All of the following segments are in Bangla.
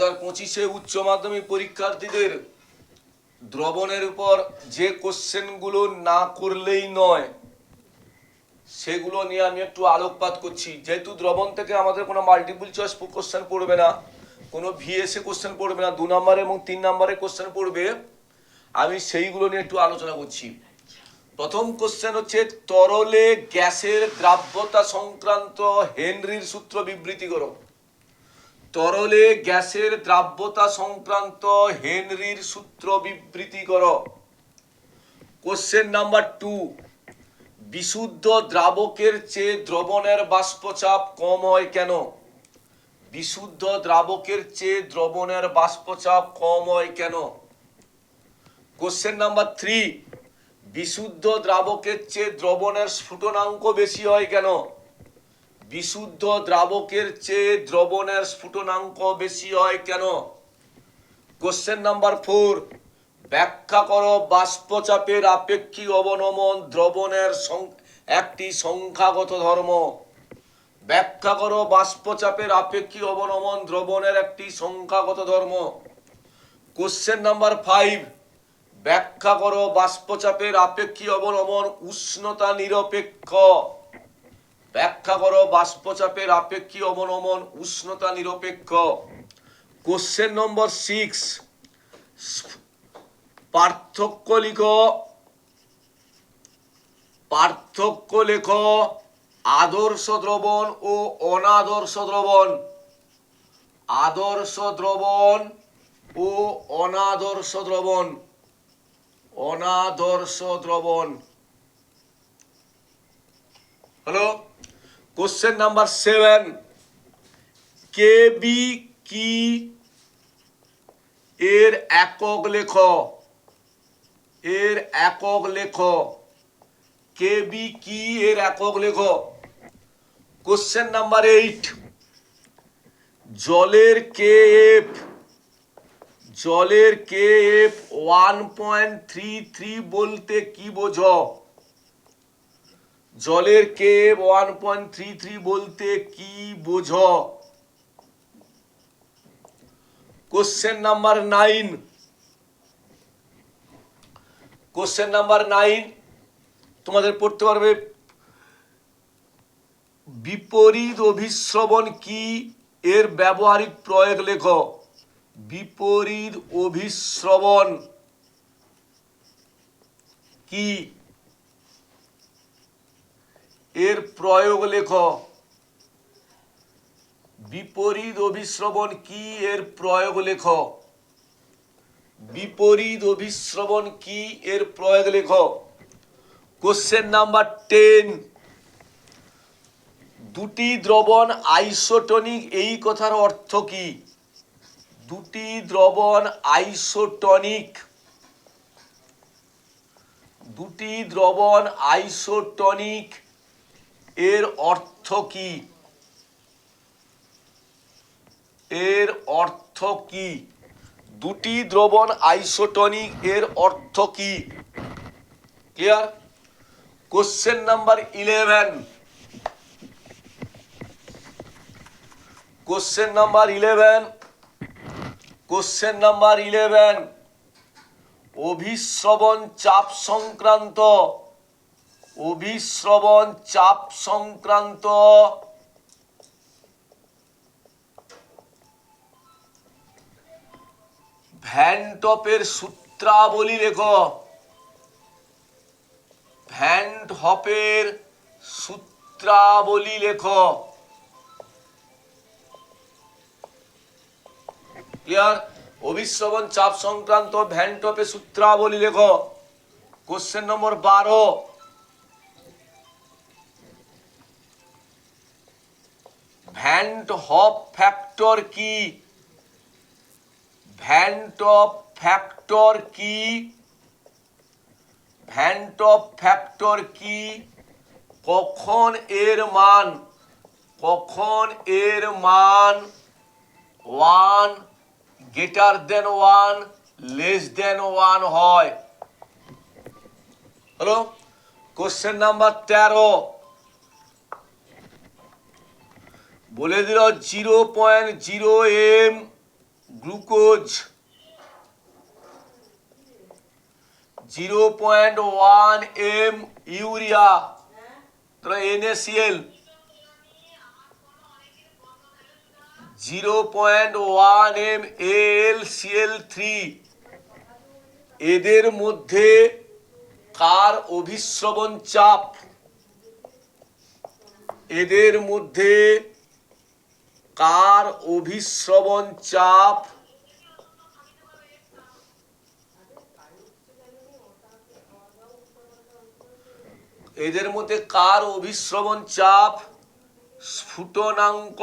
2025-এ উচ্চ মাধ্যমিক পরীক্ষার্থীদের দ্রবণের উপর যে কোশ্চেনগুলো না করলেই নয় সেগুলো নিয়ে আমি একটু আলোকপাত করছি। যেহেতু দ্রবণ থেকে আমাদের কোনো মাল্টিপল চয়েস কোশ্চেন পড়বে না, কোনো ভিএসএ কোশ্চেন পড়বে না, 2 নম্বরে এবং 3 নম্বরে কোশ্চেন পড়বে, আমি সেইগুলো নিয়ে একটু আলোচনা করছি। প্রথম কোশ্চেন হচ্ছে, তরলে গ্যাসের দ্রাব্যতা সংক্রান্ত হেনরির সূত্র বিবৃতি করো। তরলে গ্যাসের দ্রাব্যতা সংক্রান্ত হেনরির সূত্র বিবৃতি করো। কোশ্চেন নাম্বার 2, বিশুদ্ধ দ্রাবকের চেয়ে দ্রবণের বাষ্পচাপ কম হয় কেন? বিশুদ্ধ দ্রাবকের চেয়ে দ্রবণের বাষ্পচাপ কম হয় কেন? কোশ্চেন নাম্বার 3, বিশুদ্ধ দ্রাবকের চেয়ে দ্রবণের স্ফুটনাঙ্ক বেশি হয় কেন? বিশুদ্ধ দ্রাবকের চেয়ে দ্রবণের স্ফুটনাঙ্ক বেশি হয় কেন? কোশ্চেন নাম্বার 4, ব্যাখ্যা করো বাষ্পচাপের আপেক্ষিক অবনমন দ্রবণের একটি সংখ্যাগত ধর্ম। ব্যাখ্যা করো বাষ্পচাপের আপেক্ষিক অবনমন দ্রবণের একটি সংখ্যাগত ধর্ম। কোশ্চেন নাম্বার 5, ব্যাখ্যা করো বাষ্পচাপের আপেক্ষিক অবনমন উষ্ণতা নিরপেক্ষ। ব্যাখ্যা করো বাষ্পচাপের আপেক্ষিক অবনমন উষ্ণতা নিরপেক্ষ। কোশ্চেন নম্বর 6, পার্থক্য লিখো। পার্থক্য লেখো আদর্শ দ্রবণ ও অনাদর্শ দ্রবণ। আদর্শ দ্রবণ ও অনাদর্শ দ্রবণ। অনাদর্শ দ্রবণ হলো। কোশ্চেন নাম্বার 7, কেবি কি এর একক লেখো। এর একক লেখো। কেবি কি এর একক লেখো। কোশ্চেন নাম্বার 8, জলের কেএফ। জলের কেএফ 1.33 বলতে কি বোঝো? জলের কেএফ 1.33 বলতে কি বোঝো? কোশ্চেন নাম্বার 9, কোশ্চেন নাম্বার 9 তোমাদের পড়তে পারবে, বিপরীত অভিশ্রবণ কি এর ব্যবহারিক প্রয়োগ লেখো। বিপরীত অভিশ্রবণ কি এর প্রয়োগ লেখো। বিপরীত অভিশ্রবণ কি এর প্রয়োগ লেখো। বিপরীত অভিশ্রবণ কি এর প্রয়োগ লেখো। কোশ্চেন নাম্বার 10, দুটি দ্রবণ আইসোটনিক এই কথার অর্থ কি? দুটি দ্রবণ আইসোটনিক। দুটি দ্রবণ আইসোটনিক এর অর্থ কি? এর অর্থ কি? দুটি দ্রবণ আইসোটনিক এর অর্থ কি? Clear? Question number 11, question number 11, question number 11, অভিশ্রবণ চাপ সংক্রান্ত, অভিশ্রবণ চাপ সংক্রান্ত ভ্যান টপের সূত্রাবলী লেখো। ভ্যান টপের সূত্রাবলী লেখো। ক্লিয়ার? অভিশ্রবণ চাপ সংক্রান্ত ভ্যান টপের সূত্রাবলী লেখো। Question number 12, van top factor কি? ভ্যান টপ ফ্যাক্টর কি? ভ্যান টপ ফ্যাক্টর কি? কখন এর মান, কখন এর মান 1 গ্রেটার দেন 1 লেস দেন 1 হয়। হলো। কোশ্চেন নাম্বার 13, বলে দিল 0.0 m গ্লুকোজ 0.1 m ইউরিয়া, তাহলে NaCl 0.1 m AlCl3, এদের মধ্যে কার অভিস্রবণ চাপ, এদের মধ্যে কার অভিস্রবণ চাপ এদের মধ্যে কার অভিস্রবণ চাপ স্ফুটনাঙ্ক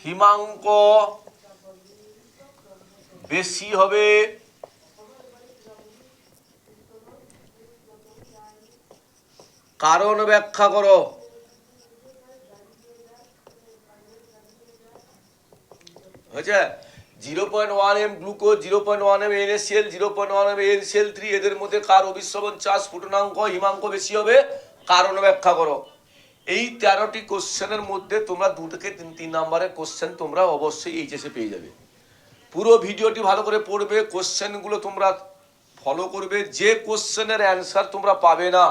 হিমাঙ্ক বেশি হবে? কারণ ব্যাখ্যা করো। হয়েছে? 0.1 m glucose, 0.1 m NaCl, 0.1 m AlCl3, এদের মধ্যে কার অভিস্রবণ চাপ স্ফুটনাঙ্ক হিমাঙ্ক বেশি হবে? কারণ ব্যাখ্যা করো। এই 13টি কোশ্চেনের মধ্যে তোমরা 2 থেকে 3 নম্বরের কোশ্চেন তোমরা অবশ্যই এইচএসে পেয়ে যাবে। পুরো ভিডিওটি ভালো করে পড়বে, কোশ্চেনগুলো তোমরা ফলো করবে। যে কোশ্চেনের অ্যান্সার তোমরা পাবে না,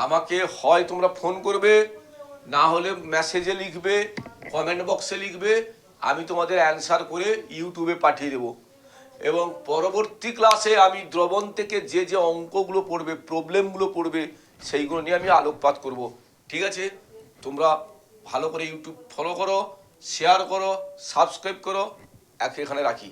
আমাকে হয় তোমরা ফোন করবে, না হলে মেসেজে লিখবে, কমেন্ট বক্সে লিখবে, আমি তোমাদের অ্যান্সার করে ইউটিউবে পাঠিয়ে দেব। এবং পরবর্তী ক্লাসে আমি দ্রবণ থেকে যে যে অঙ্কগুলো পড়বে, প্রবলেমগুলো পড়বে, সেইগুলো নিয়ে আমি আলোকপাত করব। ঠিক আছে? তোমরা ভালো করে ইউটিউব ফলো করো, শেয়ার করো, সাবস্ক্রাইব করো। এখানে রাখি।